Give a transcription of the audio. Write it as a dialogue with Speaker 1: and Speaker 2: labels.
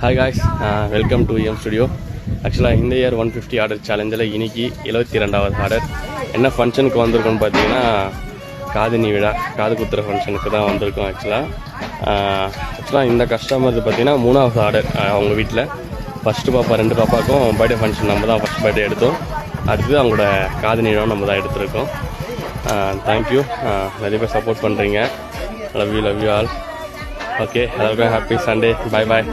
Speaker 1: Hi guys, welcome to M studio. ஆக்சுவலாக இந்த year 150 order சேலஞ்சில் இன்னைக்கு 72வது ஆர்டர். என்ன ஃபங்க்ஷனுக்கு வந்திருக்கோன்னு பார்த்தீங்கன்னா காதணி விழா, காது குத்துற ஃபங்க்ஷனுக்கு தான் வந்திருக்கோம். ஆக்சுவலாக இந்த கஸ்டமர் பார்த்தீங்கன்னா 3வது ஆர்டர் அவங்க வீட்டில். ஃபஸ்ட்டு பாப்பா 2 பாப்பாவுக்கும் பர்த்டே ஃபங்க்ஷன் நம்ம தான் ஃபஸ்ட் பர்த்டே எடுத்தோம். அடுத்து அவங்களோட காதணி விழா நம்ம தான் எடுத்திருக்கோம். தேங்க்யூ, நிறைய பேர் சப்போர்ட் பண்ணுறீங்க. Love you all. ஓகே, எல்லாருக்கும் ஹாப்பி சண்டே. பாய் பாய்.